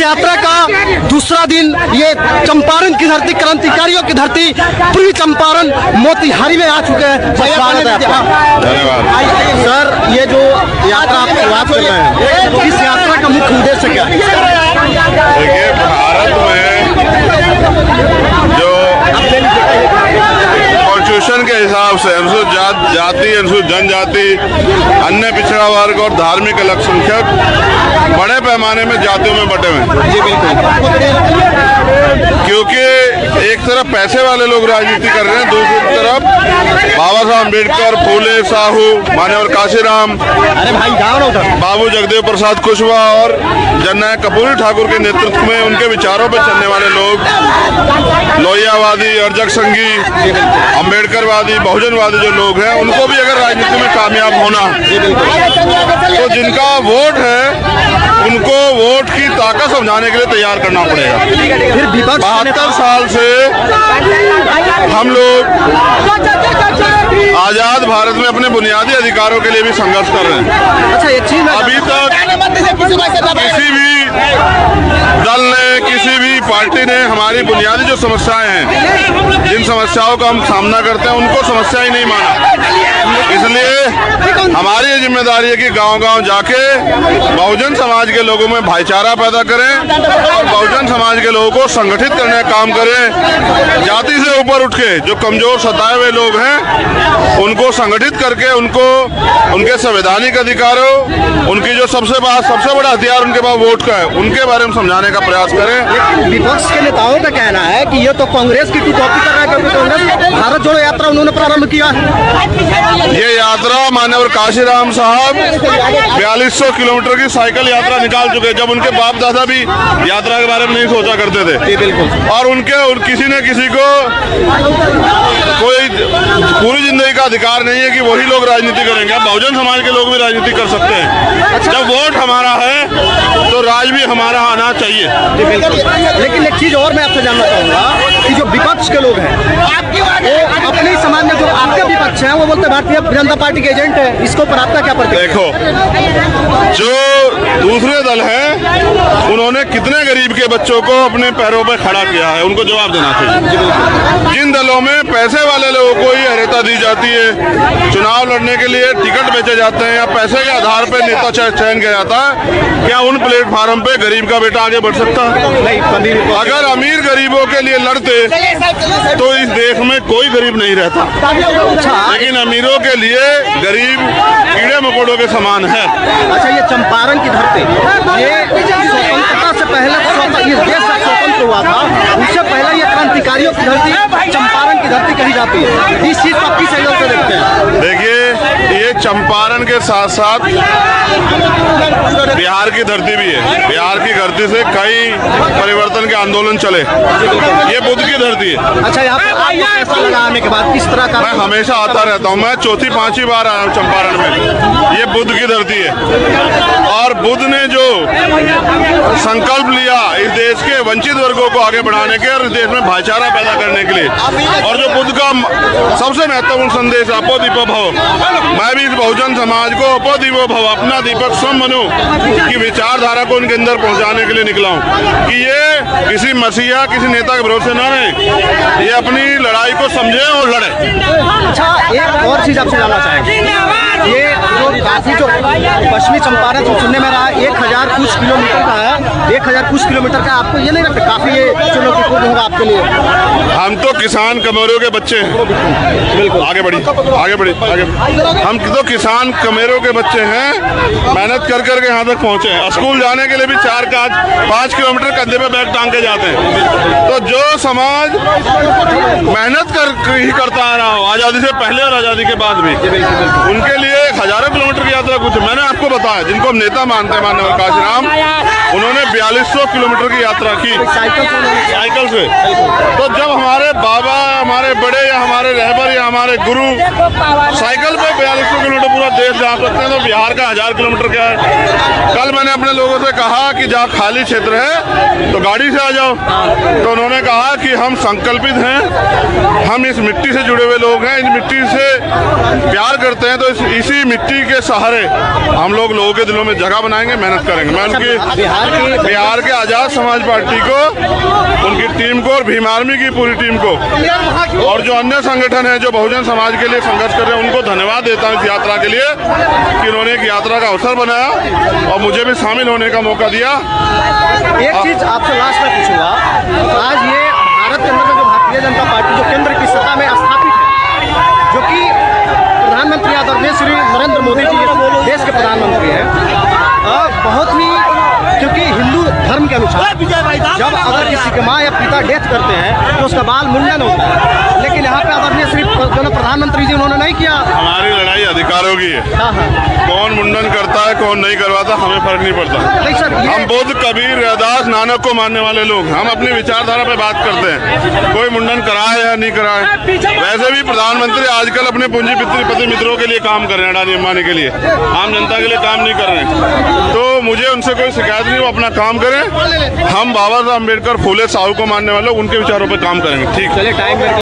यात्रा का दूसरा दिन ये चंपारण की धरती, क्रांतिकारियों की धरती पूर्वी चंपारण मोतिहारी में आ चुके हैं। स्वागत है आपका। धन्यवाद सर, ये जो यात्रा आप शुरुआत कर रहे हैं, इस यात्रा का मुख्य उद्देश्य क्या है? देखिए, भारत में जो कॉन्स्टिट्यूशन के हिसाब से अनुसूचित जाति, अनुसूचित जनजाति, अन्य पिछड़ा वर्ग और धार्मिक अल्पसंख्यक बड़े पैमाने में जातियों में बटे हुए हैं। जी बिल्कुल। क्योंकि एक तरफ पैसे वाले लोग राजनीति कर रहे हैं, दूसरी तरफ बाबा साहब अम्बेडकर, फूले, साहू, मान्यवर काशीराम, अरे भाई जाओ ना उधर, बाबू जगदेव प्रसाद कुशवाहा और जननायक कर्पूरी ठाकुर के नेतृत्व में उनके विचारों पर चलने वाले लोग, लोहियावादी, अर्जक संघी, अम्बेडकरवादी, बहुजनवादी जो लोग हैं, उनको भी अगर राजनीति में कामयाब होना तो जिनका वोट है उनको वोट की ताकत समझाने के लिए तैयार करना पड़ेगा। फिर विपक्ष 72 साल से हम लोग आजाद भारत में अपने बुनियादी अधिकारों के लिए भी संघर्ष कर रहे हैं। अच्छा, एक चीज अभी तक किसी भी दल ने, किसी भी पार्टी ने हमारी बुनियादी जो समस्याएं हैं, जिन समस्याओं का हम सामना करते हैं, उनको समस्या ही नहीं माना। इसलिए हमारी ये जिम्मेदारी है कि गांव-गांव जाके बहुजन समाज के लोगों में भाईचारा पैदा करें और बहुजन समाज के लोगों को संगठित करने का काम करें। जाति से ऊपर उठ के जो कमजोर सताए हुए लोग हैं, उनको संगठित करके उनको उनके संवैधानिक अधिकारों, उनकी जो सबसे बड़ा हथियार उनके पास वोट का है, उनके बारे में समझाने का प्रयास करें। विपक्ष के नेताओं का कहना है कि ये तो कांग्रेस की कॉपी कर रहा है, क्योंकि कांग्रेस भारत जोड़ो यात्रा उन्होंने प्रारंभ किया। ये यात्रा मान्यवर काशीराम साहब 4200 किलोमीटर की साइकिल यात्रा निकाल चुके, जब उनके बाप दादा भी यात्रा के बारे में नहीं सोचा करते थे। बिल्कुल। और किसी न किसी को कोई पूरी जिंदगी का अधिकार नहीं है कि वही लोग राजनीति करेंगे। अब बहुजन समाज के लोग भी राजनीति कर सकते हैं। जब वोट हमारा है तो राज भी हमारा आना चाहिए। लेकिन एक चीज और मैं आपसे जानना चाहूंगा कि जो विपक्ष के लोग हैं, वो अपने समाज में जो आपके विपक्ष हैं, वो बोलते भारतीय जनता पार्टी के एजेंट है। इसके ऊपर आपका क्या प्रतिक्रिया? देखो, जो दूसरे दल हैं, उन्होंने कितने गरीब के बच्चों को अपने पैरों पर खड़ा किया है, उनको जवाब देना चाहिए। जिन दलों में पैसे वाले लोगों को ही अहर्ता दी जाती है, चुनाव लड़ने के लिए टिकट बेचे जाते हैं या पैसे के आधार पर नेता चयन किया जाता है, क्या उन प्लेटफार्म पे गरीब का बेटा आगे बढ़ सकता है? अगर अमीर गरीबों के लिए लड़ते तो इस देश में कोई गरीब नहीं रहता, लेकिन अमीरों के लिए गरीब कीड़े मकोड़ों के समान है। अच्छा, ये चंपारण की धरती, ये स्वतंत्रता से पहले इस देश का स्वतंत्र हुआ था, उससे पहले ये क्रांतिकारियों की धरती, चंपारण की धरती कही जाती है। इस चीज को किस एंगल से देखते हैं? देखिए, ये चंपारण के साथ साथ बिहार की धरती भी है। बिहार की धरती से कई परिवर्तन के आंदोलन चले। ये बुद्ध की धरती है। अच्छा, यहाँ पर आपको कैसा लगा आने के बाद? किस तरह का? मैं हमेशा आता रहता हूँ। मैं चौथी पांचवी बार आया हूँ चंपारण में। ये बुद्ध की धरती है और बुद्ध ने जो संकल्प लिया इस देश के वंचित वर्गों को आगे बढ़ाने के और इस देश में भाईचारा पैदा करने के लिए, और जो बुद्ध का सबसे महत्वपूर्ण संदेश अपो दीपो भव, मैं भी इस बहुजन समाज को अपो दीपो भव, अपना दीपक स्वयं बनो की विचारधारा को उनके अंदर पहुंचाने के लिए निकला हूं कि ये किसी मसीहा, किसी नेता के भरोसे न रहे, ये अपनी लड़ाई को समझे और लड़े। अच्छा, एक और चीज आपसे जानना चाहेंगे, ये जो काफी जो पश्चिमी चंपारण से सुनने में रहा 1000 कुछ किलोमीटर का है, 1000 कुछ किलोमीटर का, आपको ये नहीं लगता काफी ये चुनौतीपूर्ण होगा आपके लिए? हम तो किसान कमेरों के बच्चे हैं। बिल्कुल, आगे बढ़ी। हम तो किसान कमेरों के बच्चे हैं, मेहनत कर करके यहाँ तक पहुँचे हैं। स्कूल जाने के लिए भी 4-5 किलोमीटर कंधे पे बैग टांग के जाते हैं। तो जो समाज मेहनत ही करता आ रहा हो, आज़ादी से पहले और आज़ादी के बाद भी, उनके लिए हजारों किलोमीटर की यात्रा कुछ। मैंने आपको बताया, जिनको हम नेता मानते हैं, माननीय काशीराम, उन्होंने 4200 किलोमीटर की यात्रा की साइकिल से। तो जब हमारे बाबा, हमारे बड़े या हमारे रहबर या हमारे गुरु साइकिल पे 4200 किलोमीटर पूरा देश जा सकते हैं, तो बिहार का 1000 किलोमीटर क्या है? कल मैंने अपने लोगों से कहा कि जहाँ खाली क्षेत्र है तो गाड़ी से आ जाओ। तो उन्होंने कहा कि हम संकल्पित हैं, हम इस मिट्टी से जुड़े हुए लोग हैं, इस मिट्टी से प्यार करते हैं, तो इसी मिट्टी के सहारे हम लोगों के दिलों में जगह बनाएंगे, मेहनत करेंगे। मैं उनकी बिहार के आज़ाद समाज पार्टी को, उनकी टीम को और भीम आर्मी की पूरी टीम को और जो अन्य संगठन है जो बहुजन समाज के लिए संघर्ष कर रहे हैं उनको धन्यवाद देता हूँ इस यात्रा के लिए कि उन्होंने एक यात्रा का अवसर बनाया और मुझे भी शामिल होने का मौका दिया। एक चीज आपसे लास्ट में पूछूंगा, आज ये भारत के अंदर में जो भारतीय जनता पार्टी जो केंद्र की सत्ता में स्थापित है, जो कि प्रधानमंत्री आदरणीय श्री नरेंद्र मोदी जी देश के प्रधानमंत्री हैं, बहुत ही, क्योंकि हिंदू धर्म के अनुसार जब अगर किसी के माँ या पिता डेथ करते हैं तो उसका बाल मुंडन होता है, लेकिन यहाँ पे आदरणीय श्री प्रधानमंत्री जी उन्होंने नहीं किया। हमारी लड़ाई अधिकारों की है, कौन मुंडन करता है कौन नहीं करवाता हमें फर्क नहीं पड़ता। नहीं सर, हम बुद्ध, कबीर, रविदास, नानक को मानने वाले लोग, हम अपनी विचारधारा पे बात करते हैं, कोई मुंडन कराए या नहीं कराए। वैसे भी प्रधानमंत्री आजकल अपने पूंजीपति मित्रों के लिए काम कर रहे हैं, अडानी अंबानी के लिए, आम जनता के लिए काम नहीं कर रहे हैं। तो मुझे उनसे कोई शिकायत नहीं, वो अपना काम करें। हम बाबा साहब अम्बेडकर, फूले, साहू को मानने वाले उनके विचारों पर काम करेंगे। ठीक, चलिए टाइम